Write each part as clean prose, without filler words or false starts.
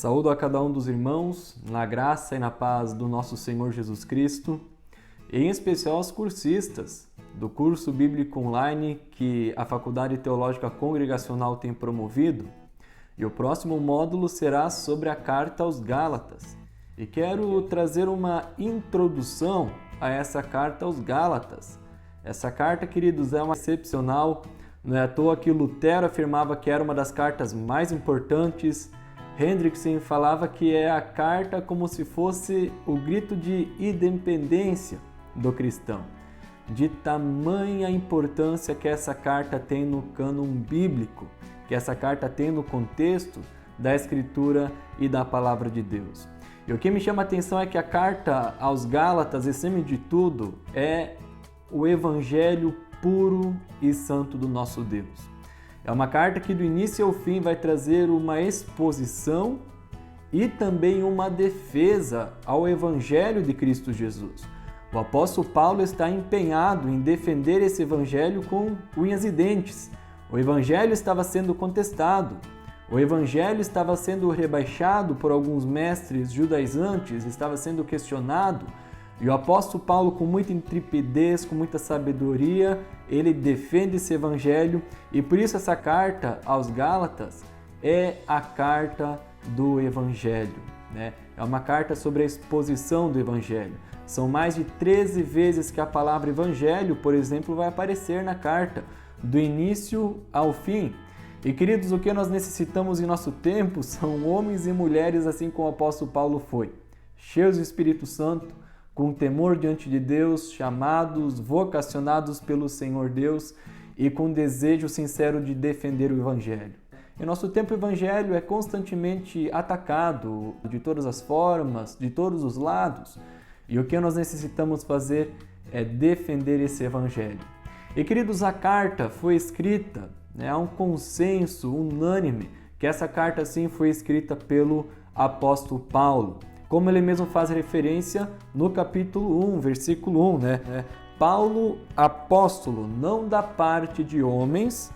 Saúdo a cada um dos irmãos, na graça e na paz do nosso Senhor Jesus Cristo, e em especial aos cursistas do curso bíblico online que a Faculdade Teológica Congregacional tem promovido. E o próximo módulo será sobre a Carta aos Gálatas. E quero trazer uma introdução a essa Carta aos Gálatas. Essa carta, queridos, é uma excepcional. Não é à toa que Lutero afirmava que era uma das cartas mais importantes. Hendrickson falava que é a carta como se fosse o grito de independência do cristão. De tamanha importância que essa carta tem no cânon bíblico, que essa carta tem no contexto da Escritura e da Palavra de Deus. E o que me chama a atenção é que a carta aos Gálatas, acima de tudo, é o Evangelho puro e santo do nosso Deus. É uma carta que do início ao fim vai trazer uma exposição e também uma defesa ao Evangelho de Cristo Jesus. O apóstolo Paulo está empenhado em defender esse Evangelho com unhas e dentes. O Evangelho estava sendo contestado. O Evangelho estava sendo rebaixado por alguns mestres judaizantes, estava sendo questionado. E o apóstolo Paulo, com muita intrepidez, com muita sabedoria, ele defende esse evangelho e por isso essa carta aos Gálatas é a carta do evangelho, né? É uma carta sobre a exposição do evangelho. São mais de 13 vezes que a palavra evangelho, por exemplo, vai aparecer na carta, do início ao fim. E queridos, o que nós necessitamos em nosso tempo são homens e mulheres assim como o apóstolo Paulo foi, cheios do Espírito Santo, com temor diante de Deus, chamados, vocacionados pelo Senhor Deus e com desejo sincero de defender o Evangelho. Em nosso tempo, o Evangelho é constantemente atacado de todas as formas, de todos os lados, e o que nós necessitamos fazer é defender esse Evangelho. E queridos, a carta foi escrita, há um consenso unânime que essa carta sim foi escrita pelo apóstolo Paulo. Como ele mesmo faz referência no capítulo 1, versículo 1, Paulo, apóstolo, não da parte de homens,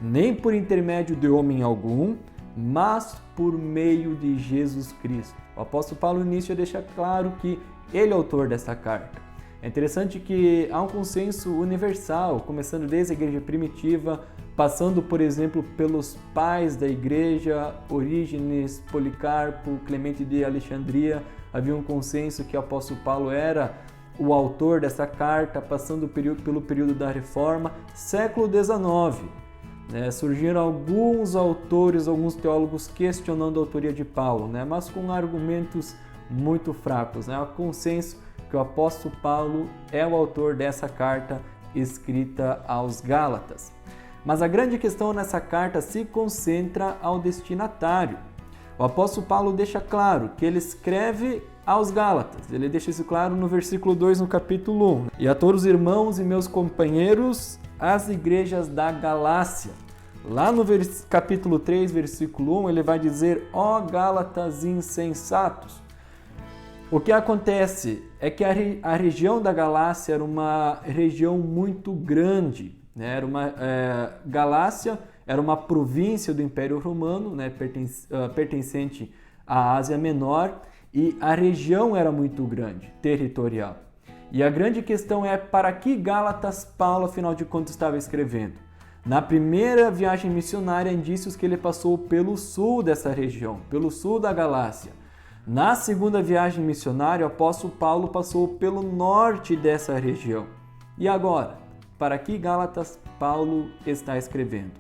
nem por intermédio de homem algum, mas por meio de Jesus Cristo. O apóstolo Paulo, no início, deixa claro que ele é autor dessa carta. É interessante que há um consenso universal, começando desde a igreja primitiva, passando, por exemplo, pelos pais da igreja, Orígenes, Policarpo, Clemente de Alexandria. Havia um consenso que o apóstolo Paulo era o autor dessa carta, passando pelo período da Reforma. Século XIX, surgiram alguns autores, alguns teólogos questionando a autoria de Paulo, mas com argumentos muito fracos. Há consenso que o apóstolo Paulo é o autor dessa carta escrita aos Gálatas. Mas a grande questão nessa carta se concentra ao destinatário. O apóstolo Paulo deixa claro que ele escreve aos Gálatas. Ele deixa isso claro no versículo 2, no capítulo 1. E a todos os irmãos e meus companheiros, as igrejas da Galácia. Lá no capítulo 3, versículo 1, ele vai dizer: ó Gálatas insensatos. O que acontece é que a região da Galácia era uma região muito grande. Galácia era uma província do Império Romano, pertencente à Ásia Menor, e a região era muito grande, territorial. E a grande questão é para que Gálatas Paulo, afinal de contas, estava escrevendo? Na primeira viagem missionária, há indícios que ele passou pelo sul dessa região, pelo sul da Galácia. Na segunda viagem missionária, o apóstolo Paulo passou pelo norte dessa região. E agora, para que Gálatas Paulo está escrevendo?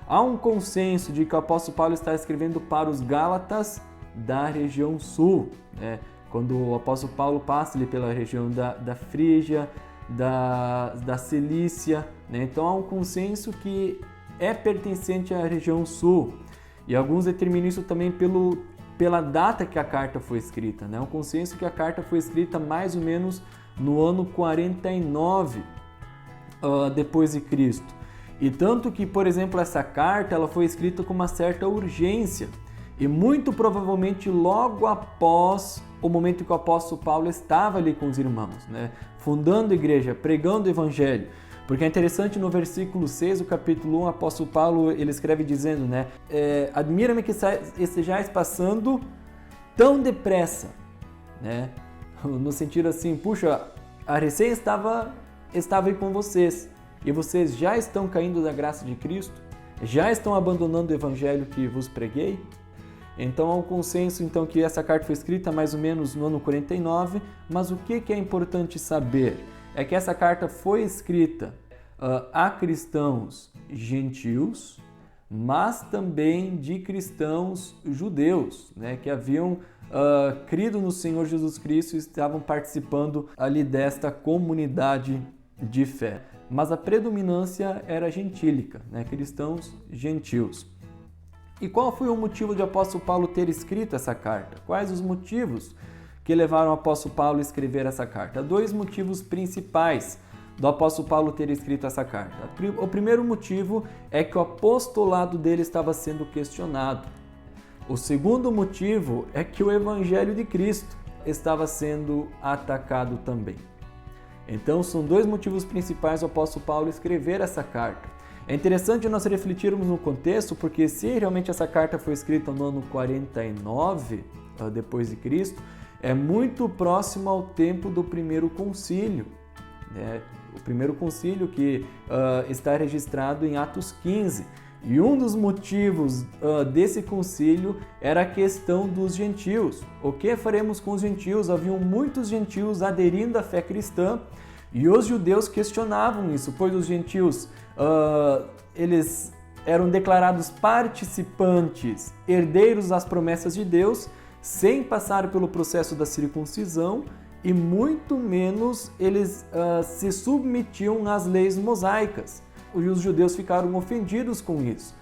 Há um consenso de que o apóstolo Paulo está escrevendo para os Gálatas da região sul, quando o apóstolo Paulo passa ali pela região da Frígia, da Cilícia, Então há um consenso que é pertencente à região sul. E alguns determinam isso também pela data que a carta foi escrita, Um consenso que a carta foi escrita mais ou menos no ano 49 depois de Cristo. E tanto que, por exemplo, essa carta ela foi escrita com uma certa urgência e muito provavelmente logo após o momento em que o apóstolo Paulo estava ali com os irmãos, fundando a igreja, pregando o evangelho. Porque é interessante no versículo 6 do capítulo 1, o apóstolo Paulo ele escreve dizendo, né? Admira-me que estejais passando tão depressa, né? No sentido assim, puxa, a recém estava aí com vocês e vocês já estão caindo da graça de Cristo? Já estão abandonando o evangelho que vos preguei? Então há um consenso então, que essa carta foi escrita mais ou menos no ano 49, mas o que é importante saber é que essa carta foi escrita a cristãos gentios, mas também de cristãos judeus, né, que haviam crido no Senhor Jesus Cristo e estavam participando ali desta comunidade de fé. Mas a predominância era gentílica, né, cristãos gentios. E qual foi o motivo de o apóstolo Paulo ter escrito essa carta? Quais os motivos que levaram o apóstolo Paulo a escrever essa carta? Há dois motivos principais do apóstolo Paulo ter escrito essa carta. O primeiro motivo é que o apostolado dele estava sendo questionado. O segundo motivo é que o evangelho de Cristo estava sendo atacado também. Então, são dois motivos principais do apóstolo Paulo escrever essa carta. É interessante nós refletirmos no contexto, porque se realmente essa carta foi escrita no ano 49 depois de Cristo, é muito próximo ao tempo do primeiro concílio, né? O primeiro concílio que está registrado em Atos 15. E um dos motivos desse concílio era a questão dos gentios. O que faremos com os gentios? Haviam muitos gentios aderindo à fé cristã e os judeus questionavam isso, pois os gentios eles eram declarados participantes, herdeiros das promessas de Deus, sem passar pelo processo da circuncisão, e muito menos eles se submetiam às leis mosaicas. E os judeus ficaram ofendidos com isso.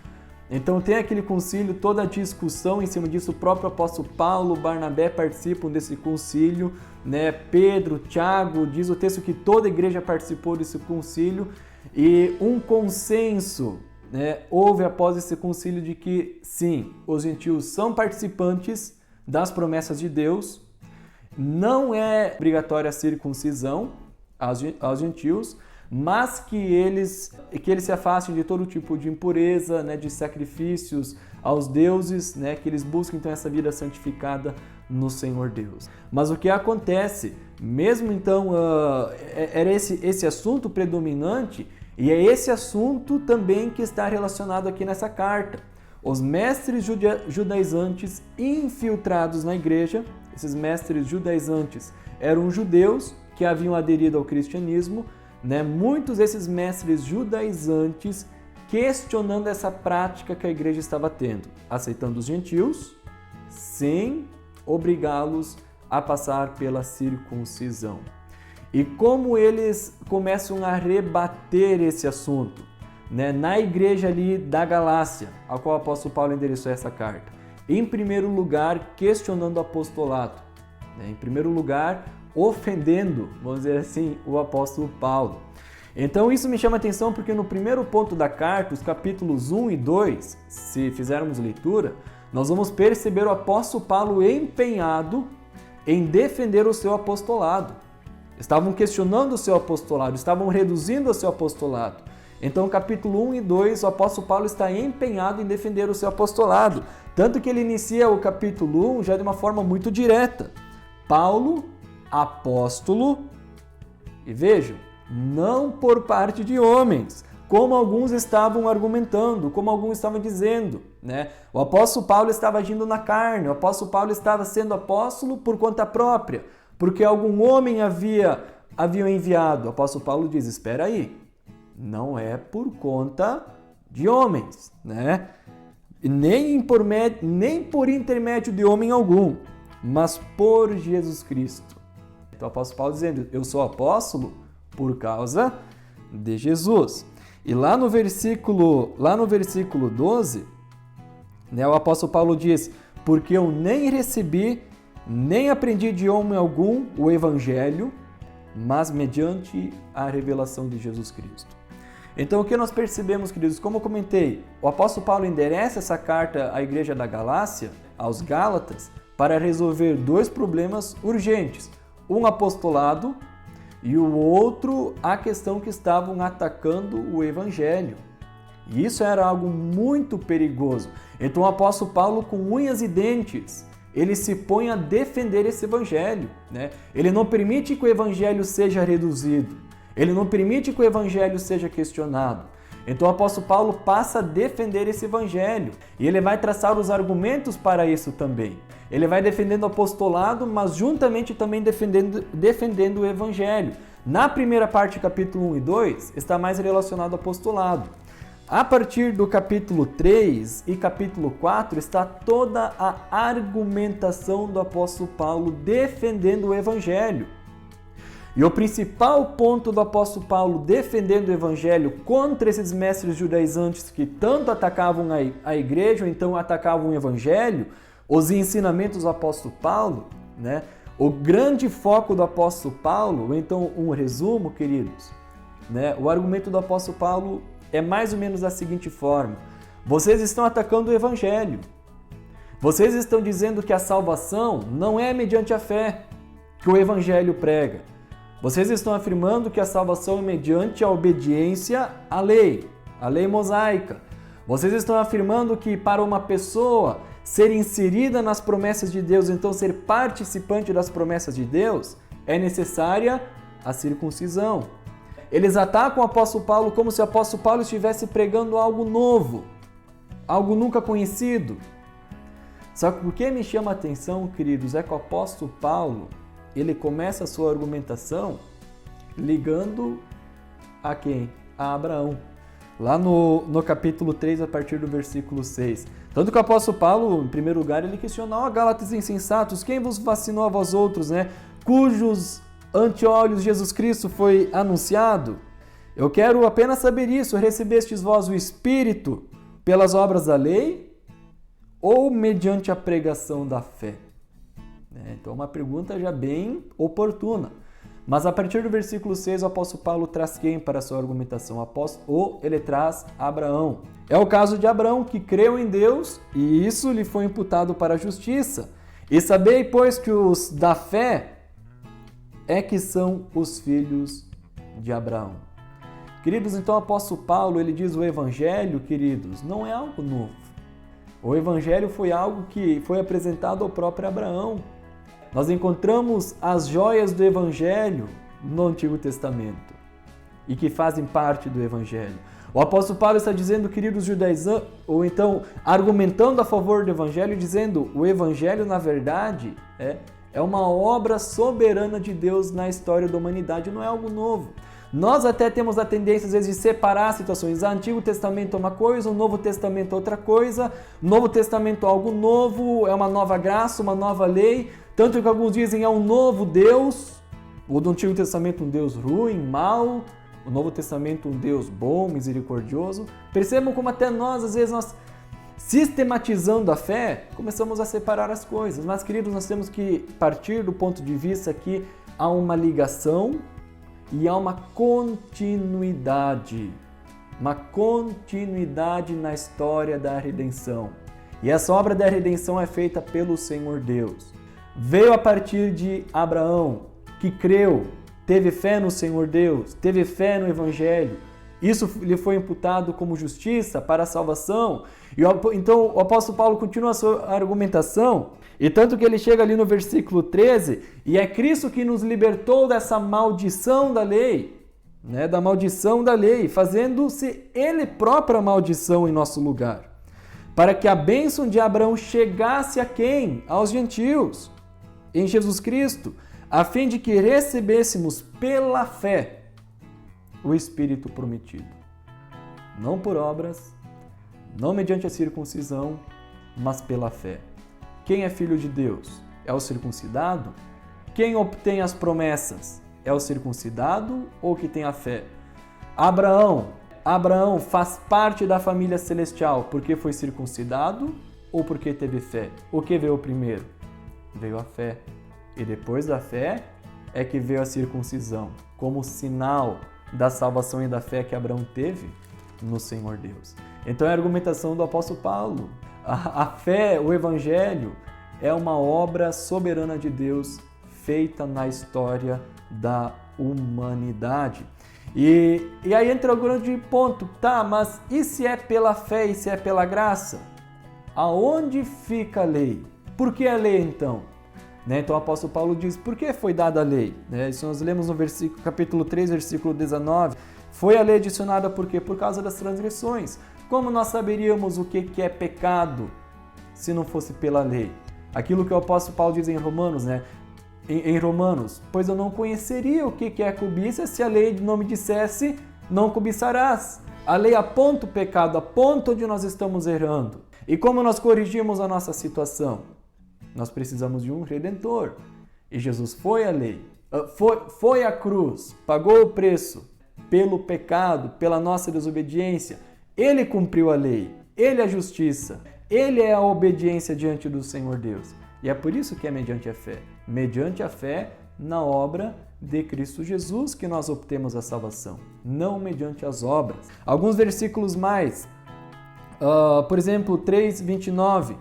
Então tem aquele concílio, toda a discussão em cima disso. O próprio apóstolo Paulo, Barnabé participam desse concílio, né? Pedro, Tiago, diz o texto que toda a igreja participou desse concílio, e um consenso, né, houve após esse concílio de que sim, os gentios são participantes das promessas de Deus. Não é obrigatória a circuncisão aos gentios, mas que eles se afastem de todo tipo de impureza, né, de sacrifícios aos deuses, né, que eles busquem então essa vida santificada no Senhor Deus. Mas o que acontece, mesmo então, era esse assunto predominante, e é esse assunto também que está relacionado aqui nessa carta. Os mestres judaizantes infiltrados na igreja, esses mestres judaizantes eram judeus que haviam aderido ao cristianismo, né? Muitos desses mestres judaizantes questionando essa prática que a igreja estava tendo, aceitando os gentios sem obrigá-los a passar pela circuncisão. E como eles começam a rebater esse assunto, né, na igreja ali da Galácia, a qual o apóstolo Paulo endereçou essa carta? Em primeiro lugar, questionando o apostolado, né? Em primeiro lugar, ofendendo, vamos dizer assim, o apóstolo Paulo. Então isso me chama a atenção porque no primeiro ponto da carta, os capítulos 1 e 2, se fizermos leitura, nós vamos perceber o apóstolo Paulo empenhado em defender o seu apostolado. Estavam questionando o seu apostolado, estavam reduzindo o seu apostolado. Então, capítulo 1 e 2, o apóstolo Paulo está empenhado em defender o seu apostolado. Tanto que ele inicia o capítulo 1 já de uma forma muito direta. Paulo, apóstolo, e vejam, não por parte de homens, como alguns estavam argumentando, como alguns estavam dizendo, né? O apóstolo Paulo estava agindo na carne, o apóstolo Paulo estava sendo apóstolo por conta própria, porque algum homem havia enviado. O apóstolo Paulo diz, espera aí, não é por conta de homens, né? Nem por intermédio de homem algum, mas por Jesus Cristo. Então o apóstolo Paulo dizendo, eu sou apóstolo por causa de Jesus. E lá no versículo 12, né, o apóstolo Paulo diz, porque eu nem recebi, nem aprendi de homem algum o evangelho, mas mediante a revelação de Jesus Cristo. Então o que nós percebemos, queridos, como eu comentei, o apóstolo Paulo endereça essa carta à igreja da Galácia, aos Gálatas, para resolver dois problemas urgentes. Um apostolado e o outro a questão que estavam atacando o evangelho. E isso era algo muito perigoso. Então o apóstolo Paulo, com unhas e dentes, ele se põe a defender esse evangelho, né? Ele não permite que o evangelho seja reduzido. Ele não permite que o evangelho seja questionado. Então o apóstolo Paulo passa a defender esse evangelho. E ele vai traçar os argumentos para isso também. Ele vai defendendo o apostolado, mas juntamente também defendendo o evangelho. Na primeira parte, capítulo 1 e 2, está mais relacionado ao apostolado. A partir do capítulo 3 e capítulo 4 está toda a argumentação do apóstolo Paulo defendendo o evangelho. E o principal ponto do apóstolo Paulo defendendo o evangelho contra esses mestres judaizantes que tanto atacavam a igreja, ou então atacavam o evangelho, os ensinamentos do apóstolo Paulo, né? O grande foco do apóstolo Paulo, ou então um resumo, queridos, né? O argumento do apóstolo Paulo é mais ou menos da seguinte forma: vocês estão atacando o evangelho. Vocês estão dizendo que a salvação não é mediante a fé que o evangelho prega. Vocês estão afirmando que a salvação é mediante a obediência à lei mosaica. Vocês estão afirmando que para uma pessoa ser inserida nas promessas de Deus, então ser participante das promessas de Deus, é necessária a circuncisão. Eles atacam o apóstolo Paulo como se o apóstolo Paulo estivesse pregando algo novo, algo nunca conhecido. Só que o que me chama a atenção, queridos, é que o apóstolo Paulo, ele começa a sua argumentação ligando a quem? A Abraão. Lá no capítulo 3, a partir do versículo 6. Tanto que o apóstolo Paulo, em primeiro lugar, ele questiona: ó, Gálatas insensatos, quem vos vacinou a vós outros, né? Cujos ante olhos Jesus Cristo foi anunciado? Eu quero apenas saber isso: recebestes vós o Espírito pelas obras da lei ou mediante a pregação da fé? Então, uma pergunta já bem oportuna. Mas a partir do versículo 6, o apóstolo Paulo traz quem para a sua argumentação? Ele traz Abraão. É o caso de Abraão, que creu em Deus e isso lhe foi imputado para a justiça. E sabei, pois, que os da fé é que são os filhos de Abraão. Queridos, então o apóstolo Paulo, ele diz: o evangelho, queridos, não é algo novo. O evangelho foi algo que foi apresentado ao próprio Abraão. Nós encontramos as joias do evangelho no Antigo Testamento e que fazem parte do evangelho. O apóstolo Paulo está dizendo, queridos judaizantes, ou então argumentando a favor do evangelho, dizendo: o evangelho, na verdade, é uma obra soberana de Deus na história da humanidade, não é algo novo. Nós até temos a tendência, às vezes, de separar situações. O Antigo Testamento é uma coisa, o Novo Testamento é outra coisa. O Novo Testamento é algo novo, é uma nova graça, uma nova lei. Tanto que alguns dizem é um novo Deus. O do Antigo Testamento um Deus ruim, mau. O Novo Testamento um Deus bom, misericordioso. Percebam como até nós, às vezes, nós sistematizando a fé, começamos a separar as coisas. Mas, queridos, nós temos que partir do ponto de vista que há uma ligação e há uma continuidade na história da redenção. E essa obra da redenção é feita pelo Senhor Deus. Veio a partir de Abraão, que creu, teve fé no Senhor Deus, teve fé no Evangelho. Isso lhe foi imputado como justiça para a salvação. Então o apóstolo Paulo continua a sua argumentação, e tanto que ele chega ali no versículo 13, e é Cristo que nos libertou dessa maldição da lei, da maldição da lei, fazendo-se Ele própria a maldição em nosso lugar, para que a bênção de Abraão chegasse a quem? Aos gentios, em Jesus Cristo, a fim de que recebêssemos pela fé o Espírito prometido. Não por obras, não mediante a circuncisão, mas pela fé. Quem é filho de Deus? É o circuncidado? Quem obtém as promessas? É o circuncidado ou que tem a fé? Abraão faz parte da família celestial porque foi circuncidado ou porque teve fé? O que veio primeiro? Veio a fé. E depois da fé é que veio a circuncisão, como sinal da salvação e da fé que Abraão teve no Senhor Deus. Então é a argumentação do apóstolo Paulo. A fé, o Evangelho, é uma obra soberana de Deus feita na história da humanidade. E aí entra o grande ponto, tá, mas e se é pela fé e se é pela graça? Aonde fica a lei? Por que a lei então? Então o apóstolo Paulo diz, por que foi dada a lei? Isso nós lemos no capítulo 3, versículo 19. Foi a lei adicionada por quê? Por causa das transgressões. Como nós saberíamos o que é pecado se não fosse pela lei? Aquilo que o apóstolo Paulo diz em Romanos, em Romanos, pois eu não conheceria o que é cobiça se a lei não me dissesse, não cobiçarás. A lei aponta o pecado, aponta onde nós estamos errando. E como nós corrigimos a nossa situação? Nós precisamos de um Redentor. E Jesus foi a lei, foi a cruz, pagou o preço pelo pecado, pela nossa desobediência. Ele cumpriu a lei, Ele é a justiça, Ele é a obediência diante do Senhor Deus. E é por isso que é mediante a fé. Mediante a fé na obra de Cristo Jesus que nós obtemos a salvação, não mediante as obras. Alguns versículos mais, por exemplo, 3:29.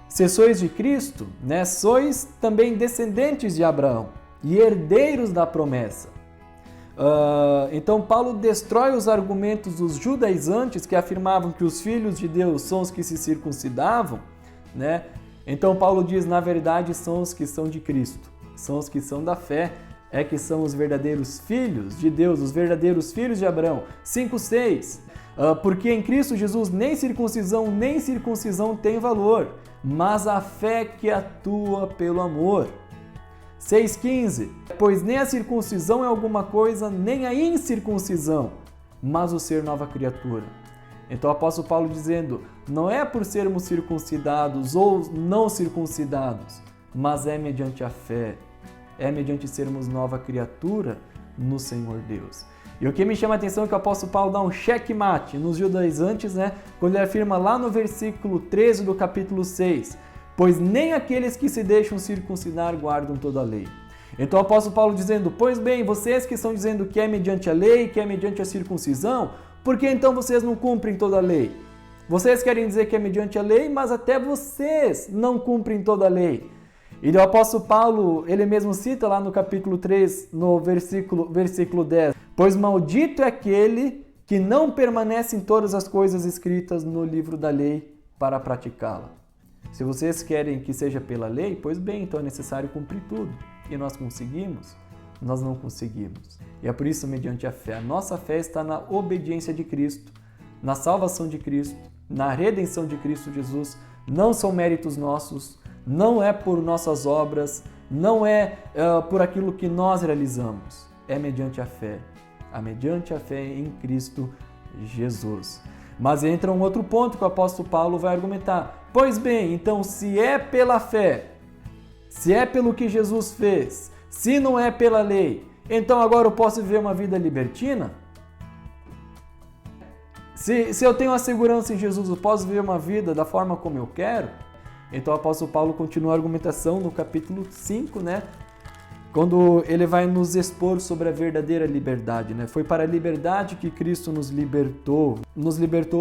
Se sois de Cristo, sois também descendentes de Abraão e herdeiros da promessa. Então Paulo destrói os argumentos dos judaizantes que afirmavam que os filhos de Deus são os que se circuncidavam, Então Paulo diz, na verdade, são os que são de Cristo, são os que são da fé, que são os verdadeiros filhos de Deus, os verdadeiros filhos de Abraão. 5:6. Porque em Cristo Jesus nem circuncisão tem valor, mas a fé que atua pelo amor. 6:15. Pois nem a circuncisão é alguma coisa, nem a incircuncisão, mas o ser nova criatura. Então o apóstolo Paulo dizendo, não é por sermos circuncidados ou não circuncidados, mas é mediante a fé, é mediante sermos nova criatura no Senhor Deus. E o que me chama a atenção é que o apóstolo Paulo dá um checkmate nos judaizantes, quando ele afirma lá no versículo 13 do capítulo 6, pois nem aqueles que se deixam circuncidar guardam toda a lei. Então o apóstolo Paulo dizendo, pois bem, vocês que estão dizendo que é mediante a lei, que é mediante a circuncisão, por que então vocês não cumprem toda a lei? Vocês querem dizer que é mediante a lei, mas até vocês não cumprem toda a lei. E o apóstolo Paulo, ele mesmo cita lá no capítulo 3, no versículo 10, pois maldito é aquele que não permanece em todas as coisas escritas no livro da lei para praticá-la. Se vocês querem que seja pela lei, pois bem, então é necessário cumprir tudo. E nós conseguimos? Nós não conseguimos. E é por isso, mediante a fé, a nossa fé está na obediência de Cristo, na salvação de Cristo, na redenção de Cristo Jesus. Não são méritos nossos, não é por nossas obras, não é por aquilo que nós realizamos. É mediante a fé em Cristo Jesus. Mas entra um outro ponto que o apóstolo Paulo vai argumentar. Pois bem, então se é pela fé, se é pelo que Jesus fez, se não é pela lei, então agora eu posso viver uma vida libertina? Se eu tenho a segurança em Jesus, eu posso viver uma vida da forma como eu quero? Então o apóstolo Paulo continua a argumentação no capítulo 5, quando ele vai nos expor sobre a verdadeira liberdade. Foi para a liberdade que Cristo nos libertou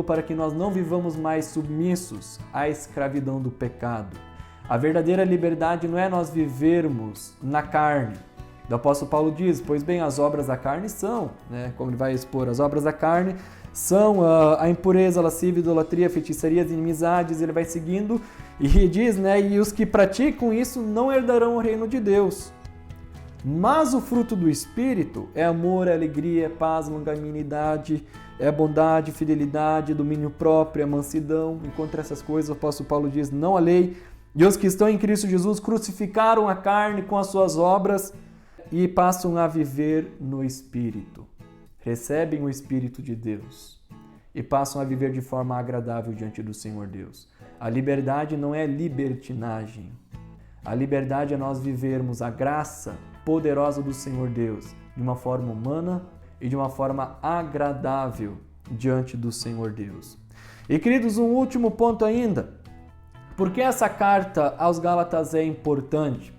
para que nós não vivamos mais submissos à escravidão do pecado. A verdadeira liberdade não é nós vivermos na carne. O apóstolo Paulo diz, pois bem, as obras da carne são, como ele vai expor, as obras da carne são a impureza, a lascívia, idolatria, feitiçarias, inimizades, ele vai seguindo e diz, e os que praticam isso não herdarão o reino de Deus. Mas o fruto do Espírito é amor, é alegria, é paz, longanimidade, é bondade, fidelidade, domínio próprio, é mansidão. E contra essas coisas o apóstolo Paulo diz, não a lei. E os que estão em Cristo Jesus crucificaram a carne com as suas obras e passam a viver no Espírito. Recebem o Espírito de Deus e passam a viver de forma agradável diante do Senhor Deus. A liberdade não é libertinagem. A liberdade é nós vivermos a graça poderosa do Senhor Deus de uma forma humana e de uma forma agradável diante do Senhor Deus. E queridos, um último ponto ainda. Por que essa carta aos Gálatas é importante?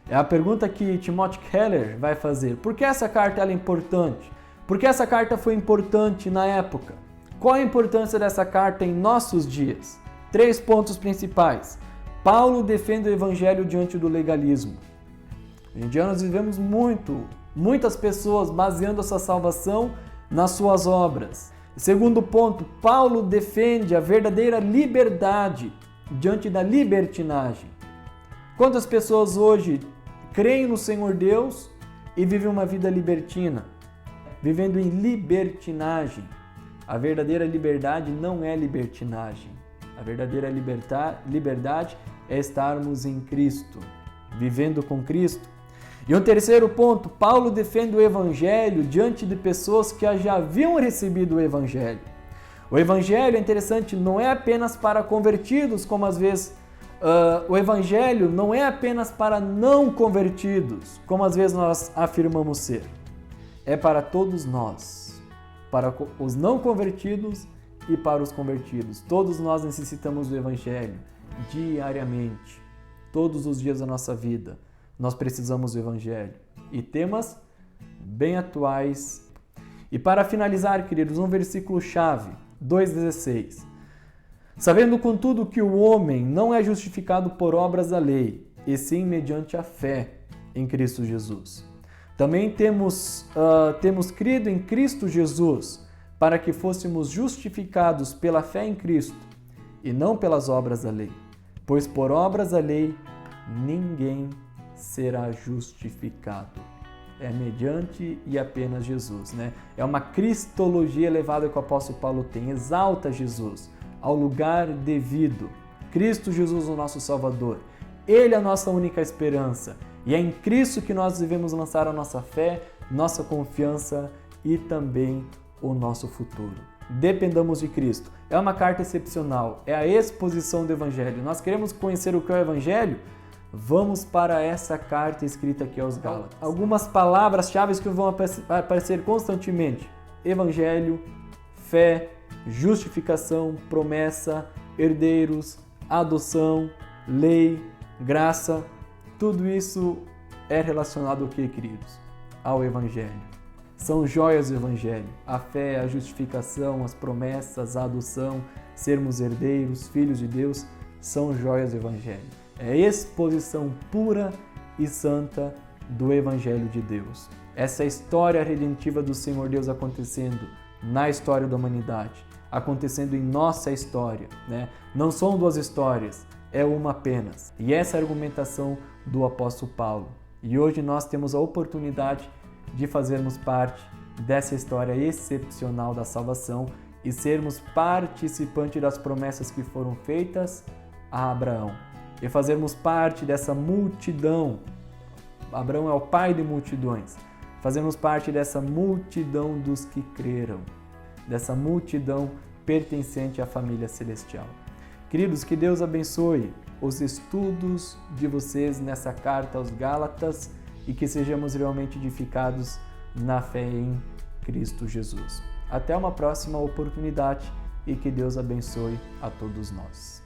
É a pergunta que Timothy Keller vai fazer. Por que essa carta é importante? Por que essa carta foi importante na época? Qual a importância dessa carta em nossos dias? 3 pontos principais. Paulo defende o evangelho diante do legalismo. Hoje em dia nós vivemos muito Muitas pessoas baseando a sua salvação nas suas obras. Segundo ponto, Paulo defende a verdadeira liberdade diante da libertinagem. Quantas pessoas hoje creem no Senhor Deus e vivem uma vida libertina, vivendo em libertinagem? A verdadeira liberdade não é libertinagem. A verdadeira liberdade é estarmos em Cristo, vivendo com Cristo. E o terceiro ponto, Paulo defende o Evangelho diante de pessoas que já haviam recebido o Evangelho. O Evangelho, é interessante, não é apenas para convertidos, como às vezes o Evangelho não é apenas para não convertidos, como às vezes nós afirmamos ser. É para todos nós, para os não convertidos e para os convertidos. Todos nós necessitamos do Evangelho diariamente, todos os dias da nossa vida. Nós precisamos do Evangelho e temas bem atuais. E para finalizar, queridos, um versículo-chave, 2,16. Sabendo, contudo, que o homem não é justificado por obras da lei, e sim mediante a fé em Cristo Jesus. Também temos crido em Cristo Jesus, para que fôssemos justificados pela fé em Cristo, e não pelas obras da lei. Pois por obras da lei, ninguém será justificado. É mediante e apenas Jesus, né? É uma cristologia elevada que o apóstolo Paulo tem. Exalta Jesus ao lugar devido. Cristo Jesus, o nosso Salvador. Ele é a nossa única esperança. E é em Cristo que nós devemos lançar a nossa fé, nossa confiança e também o nosso futuro. Dependamos de Cristo. É uma carta excepcional. É a exposição do Evangelho. Nós queremos conhecer o que é o Evangelho? Vamos para essa carta escrita aqui aos Gálatas. Algumas palavras-chave que vão aparecer constantemente: Evangelho, fé, justificação, promessa, herdeiros, adoção, lei, graça. Tudo isso é relacionado ao que, queridos? Ao Evangelho. São joias do Evangelho. A fé, a justificação, as promessas, a adoção, sermos herdeiros, filhos de Deus, são joias do Evangelho. É a exposição pura e santa do Evangelho de Deus. Essa é a história redentiva do Senhor Deus acontecendo na história da humanidade, acontecendo em nossa história, né? Não são duas histórias, é uma apenas. E essa é a argumentação do apóstolo Paulo. E hoje nós temos a oportunidade de fazermos parte dessa história excepcional da salvação e sermos participantes das promessas que foram feitas a Abraão. E fazermos parte dessa multidão. Abraão é o pai de multidões. Fazemos parte dessa multidão dos que creram, dessa multidão pertencente à família celestial. Queridos, que Deus abençoe os estudos de vocês nessa carta aos Gálatas e que sejamos realmente edificados na fé em Cristo Jesus. Até uma próxima oportunidade e que Deus abençoe a todos nós.